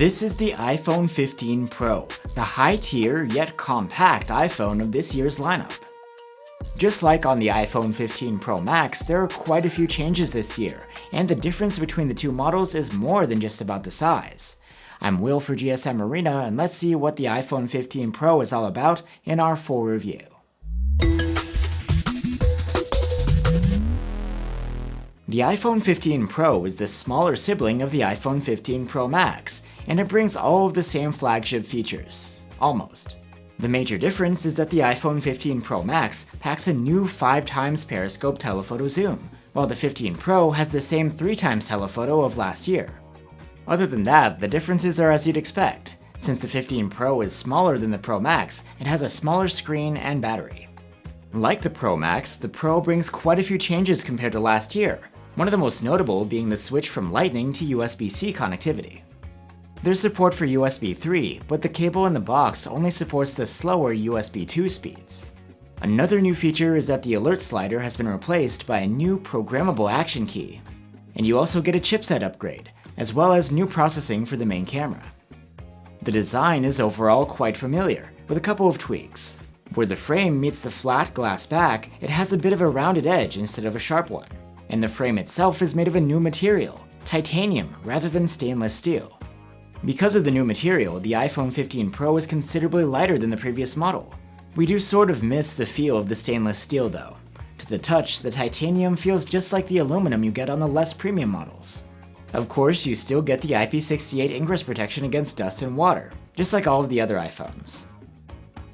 This is the iPhone 15 Pro, the high-tier yet compact iPhone of this year's lineup. Just like on the iPhone 15 Pro Max, there are quite a few changes this year, and the difference between the two models is more than just about the size. I'm Will for GSM Arena, and let's see what the iPhone 15 Pro is all about in our full review. The iPhone 15 Pro is the smaller sibling of the iPhone 15 Pro Max, and it brings all of the same flagship features. Almost. The major difference is that the iPhone 15 Pro Max packs a new 5x periscope telephoto zoom, while the 15 Pro has the same 3x telephoto of last year. Other than that, the differences are as you'd expect. Since the 15 Pro is smaller than the Pro Max, it has a smaller screen and battery. Like the Pro Max, the Pro brings quite a few changes compared to last year, one of the most notable being the switch from Lightning to USB-C connectivity. There's support for USB 3, but the cable in the box only supports the slower USB 2 speeds. Another new feature is that the alert slider has been replaced by a new programmable action key. And you also get a chipset upgrade, as well as new processing for the main camera. The design is overall quite familiar, with a couple of tweaks. Where the frame meets the flat glass back, it has a bit of a rounded edge instead of a sharp one. And the frame itself is made of a new material, titanium rather than stainless steel. Because of the new material, the iPhone 15 Pro is considerably lighter than the previous model. We do sort of miss the feel of the stainless steel though. To the touch, the titanium feels just like the aluminum you get on the less premium models. Of course, you still get the IP68 ingress protection against dust and water, just like all of the other iPhones.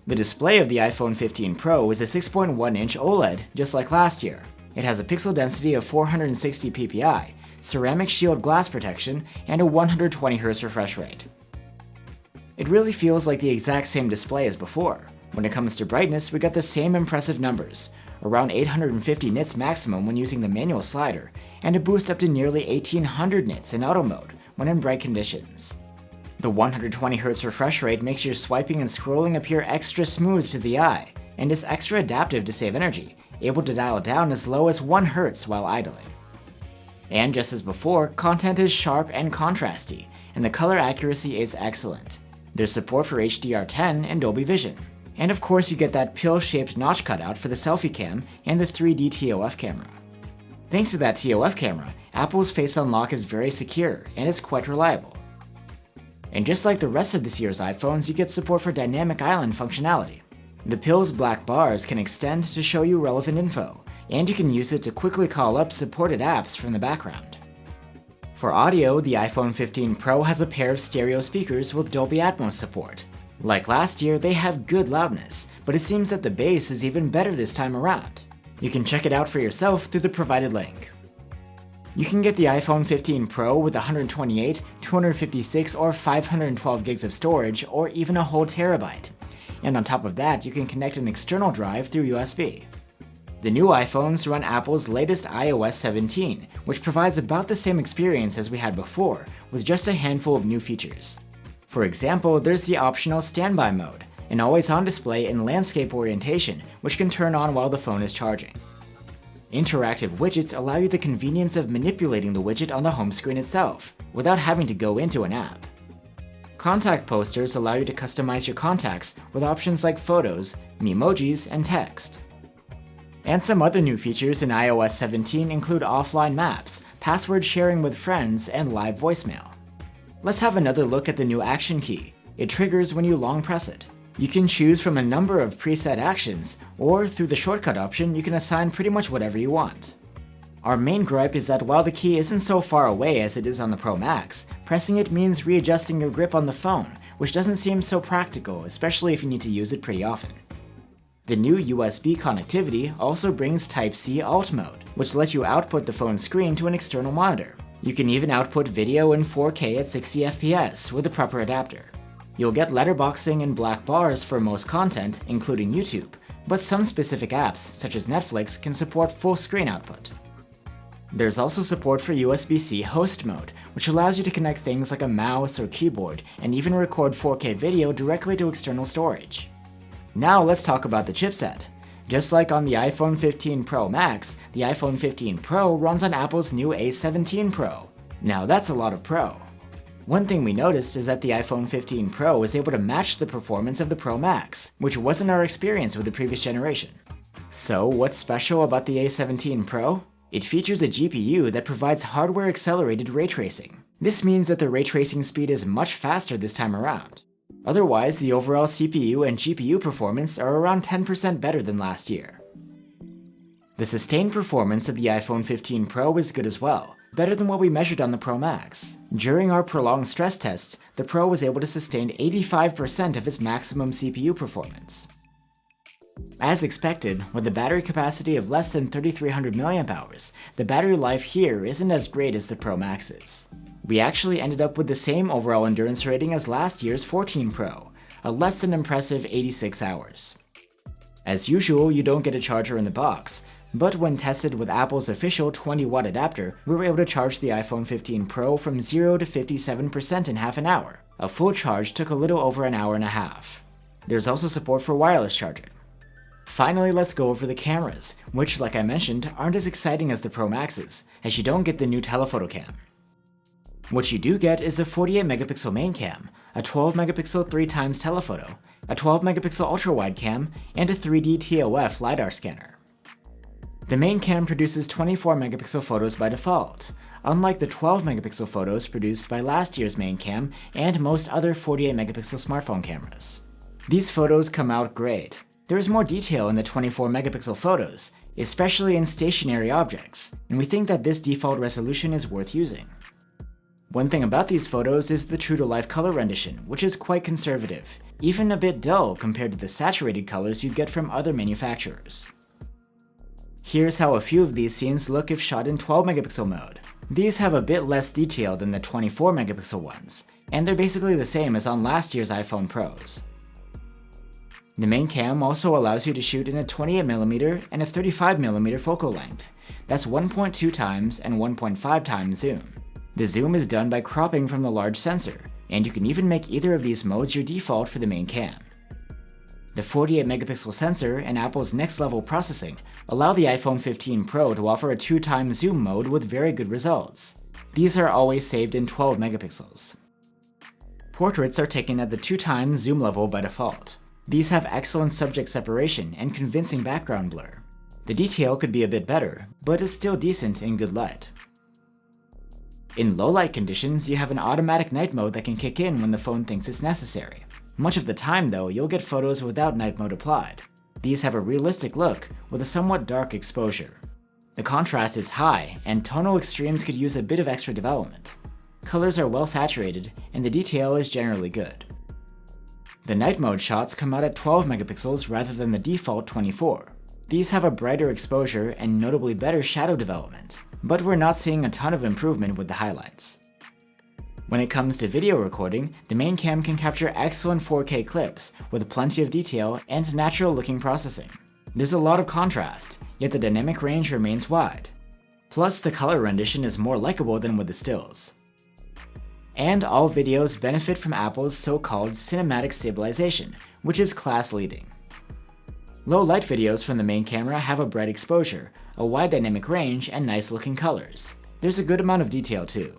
The display of the iPhone 15 Pro is a 6.1-inch OLED, just like last year. It has a pixel density of 460 ppi, ceramic shield glass protection, and a 120Hz refresh rate. It really feels like the exact same display as before. When it comes to brightness, we got the same impressive numbers, around 850 nits maximum when using the manual slider, and a boost up to nearly 1800 nits in auto mode when in bright conditions. The 120Hz refresh rate makes your swiping and scrolling appear extra smooth to the eye, and is extra adaptive to save energy, able to dial down as low as 1 Hz while idling. And just as before, content is sharp and contrasty, and the color accuracy is excellent. There's support for HDR10 and Dolby Vision. And of course you get that pill-shaped notch cutout for the selfie cam and the 3D TOF camera. Thanks to that TOF camera, Apple's Face Unlock is very secure and is quite reliable. And just like the rest of this year's iPhones, you get support for dynamic island functionality. The pill's black bars can extend to show you relevant info, and you can use it to quickly call up supported apps from the background. For audio, the iPhone 15 Pro has a pair of stereo speakers with Dolby Atmos support. Like last year, they have good loudness, but it seems that the bass is even better this time around. You can check it out for yourself through the provided link. You can get the iPhone 15 Pro with 128, 256, or 512 gigs of storage, or even a whole terabyte. And on top of that, you can connect an external drive through USB. The new iPhones run Apple's latest iOS 17, which provides about the same experience as we had before, with just a handful of new features. For example, there's the optional standby mode, an always-on display in landscape orientation, which can turn on while the phone is charging. Interactive widgets allow you the convenience of manipulating the widget on the home screen itself, without having to go into an app. Contact posters allow you to customize your contacts with options like photos, memojis, and text. And some other new features in iOS 17 include offline maps, password sharing with friends, and live voicemail. Let's have another look at the new action key. It triggers when you long press it. You can choose from a number of preset actions, or through the shortcut option, you can assign pretty much whatever you want. Our main gripe is that while the key isn't so far away as it is on the Pro Max, pressing it means readjusting your grip on the phone, which doesn't seem so practical, especially if you need to use it pretty often. The new USB connectivity also brings Type-C Alt mode, which lets you output the phone's screen to an external monitor. You can even output video in 4K at 60 FPS with the proper adapter. You'll get letterboxing and black bars for most content, including YouTube, but some specific apps, such as Netflix, can support full screen output. There's also support for USB-C host mode, which allows you to connect things like a mouse or keyboard, and even record 4K video directly to external storage. Now let's talk about the chipset. Just like on the iPhone 15 Pro Max, the iPhone 15 Pro runs on Apple's new A17 Pro. Now that's a lot of Pro. One thing we noticed is that the iPhone 15 Pro was able to match the performance of the Pro Max, which wasn't our experience with the previous generation. So what's special about the A17 Pro? It features a GPU that provides hardware-accelerated ray tracing. This means that the ray tracing speed is much faster this time around. Otherwise, the overall CPU and GPU performance are around 10% better than last year. The sustained performance of the iPhone 15 Pro is good as well, better than what we measured on the Pro Max. During our prolonged stress tests, the Pro was able to sustain 85% of its maximum CPU performance. As expected, with a battery capacity of less than 3300 mAh, the battery life here isn't as great as the Pro Max's. We actually ended up with the same overall endurance rating as last year's 14 Pro, a less than impressive 86 hours. As usual, you don't get a charger in the box, but when tested with Apple's official 20-watt adapter, we were able to charge the iPhone 15 Pro from 0 to 57% in half an hour. A full charge took a little over an hour and a half. There's also support for wireless charging. Finally, let's go over the cameras, which, like I mentioned, aren't as exciting as the Pro Max's, as you don't get the new telephoto cam. What you do get is a 48-megapixel main cam, a 12-megapixel 3x telephoto, a 12-megapixel ultrawide cam, and a 3D TOF LiDAR scanner. The main cam produces 24-megapixel photos by default, unlike the 12-megapixel photos produced by last year's main cam and most other 48-megapixel smartphone cameras. These photos come out great. There is more detail in the 24-megapixel photos, especially in stationary objects, and we think that this default resolution is worth using. One thing about these photos is the true-to-life color rendition, which is quite conservative, even a bit dull compared to the saturated colors you'd get from other manufacturers. Here's how a few of these scenes look if shot in 12-megapixel mode. These have a bit less detail than the 24-megapixel ones, and they're basically the same as on last year's iPhone Pros. The main cam also allows you to shoot in a 28mm and a 35mm focal length. That's 1.2 times and 1.5 times zoom. The zoom is done by cropping from the large sensor, and you can even make either of these modes your default for the main cam. The 48-megapixel sensor and Apple's next-level processing allow the iPhone 15 Pro to offer a 2x zoom mode with very good results. These are always saved in 12 megapixels. Portraits are taken at the 2x zoom level by default. These have excellent subject separation and convincing background blur. The detail could be a bit better, but is still decent in good light. In low light conditions, you have an automatic night mode that can kick in when the phone thinks it's necessary. Much of the time though, you'll get photos without night mode applied. These have a realistic look with a somewhat dark exposure. The contrast is high, and tonal extremes could use a bit of extra development. Colors are well saturated, and the detail is generally good. The night mode shots come out at 12 megapixels rather than the default 24. These have a brighter exposure and notably better shadow development, but we're not seeing a ton of improvement with the highlights. When it comes to video recording, the main cam can capture excellent 4K clips with plenty of detail and natural-looking processing. There's a lot of contrast, yet the dynamic range remains wide. Plus, the color rendition is more likable than with the stills. And all videos benefit from Apple's so-called cinematic stabilization, which is class-leading. Low-light videos from the main camera have a bright exposure, a wide dynamic range, and nice-looking colors. There's a good amount of detail too.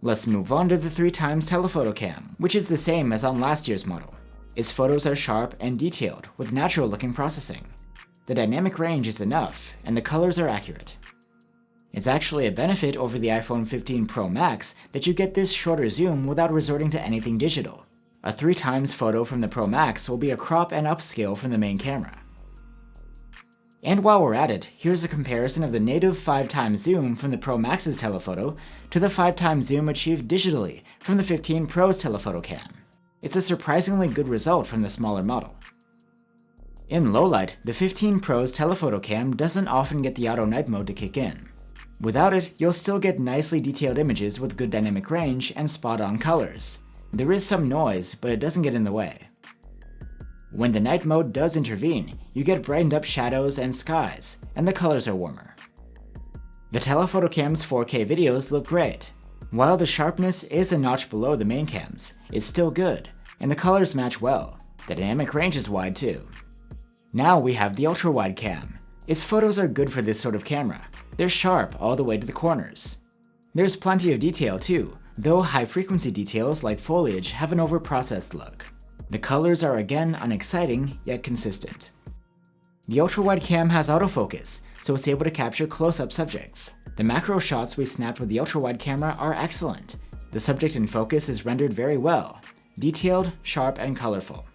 Let's move on to the 3x telephoto cam, which is the same as on last year's model. Its photos are sharp and detailed, with natural-looking processing. The dynamic range is enough, and the colors are accurate. It's actually a benefit over the iPhone 15 Pro Max that you get this shorter zoom without resorting to anything digital. A 3x photo from the Pro Max will be a crop and upscale from the main camera. And while we're at it, here's a comparison of the native 5x zoom from the Pro Max's telephoto to the 5x zoom achieved digitally from the 15 Pro's telephoto cam. It's a surprisingly good result from the smaller model. In low light, the 15 Pro's telephoto cam doesn't often get the auto night mode to kick in. Without it, you'll still get nicely detailed images with good dynamic range and spot-on colors. There is some noise, but it doesn't get in the way. When the night mode does intervene, you get brightened up shadows and skies, and the colors are warmer. The telephoto cam's 4K videos look great. While the sharpness is a notch below the main cam's, it's still good, and the colors match well. The dynamic range is wide too. Now we have the ultra-wide cam. Its photos are good for this sort of camera. They're sharp all the way to the corners. There's plenty of detail too, though high-frequency details like foliage have an overprocessed look. The colors are again unexciting, yet consistent. The ultrawide cam has autofocus, so it's able to capture close-up subjects. The macro shots we snapped with the ultrawide camera are excellent. The subject in focus is rendered very well, detailed, sharp, and colorful.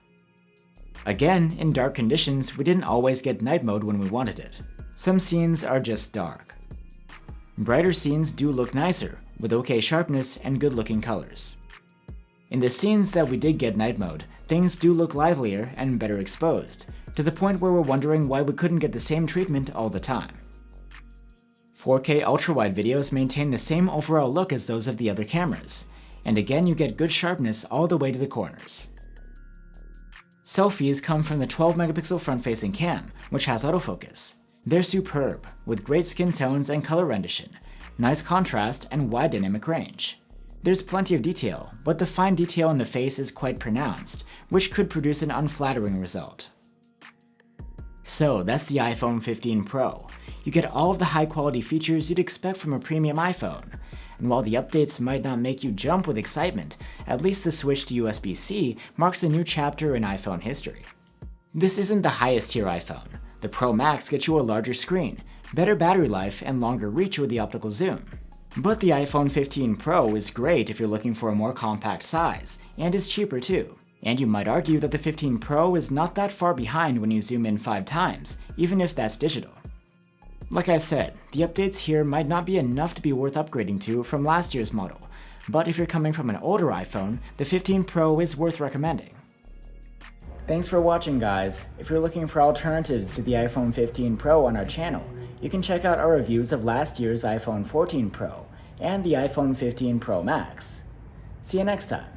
Again, in dark conditions, we didn't always get night mode when we wanted it. Some scenes are just dark. Brighter scenes do look nicer, with okay sharpness and good-looking colors. In the scenes that we did get night mode, things do look livelier and better exposed, to the point where we're wondering why we couldn't get the same treatment all the time. 4K ultrawide videos maintain the same overall look as those of the other cameras, and again you get good sharpness all the way to the corners. Selfies come from the 12-megapixel front-facing cam, which has autofocus. They're superb, with great skin tones and color rendition, nice contrast, and wide dynamic range. There's plenty of detail, but the fine detail in the face is quite pronounced, which could produce an unflattering result. So that's the iPhone 15 Pro. You get all of the high-quality features you'd expect from a premium iPhone. And while the updates might not make you jump with excitement, at least the switch to USB-C marks a new chapter in iPhone history. This isn't the highest-tier iPhone. The Pro Max gets you a larger screen, better battery life, and longer reach with the optical zoom. But the iPhone 15 Pro is great if you're looking for a more compact size, and is cheaper too. And you might argue that the 15 Pro is not that far behind when you zoom in 5 times, even if that's digital. Like I said, the updates here might not be enough to be worth upgrading to from last year's model, but if you're coming from an older iPhone, the 15 Pro is worth recommending. Thanks for watching, guys. If you're looking for alternatives to the iPhone 15 Pro on our channel, you can check out our reviews of last year's iPhone 14 Pro and the iPhone 15 Pro Max. See you next time.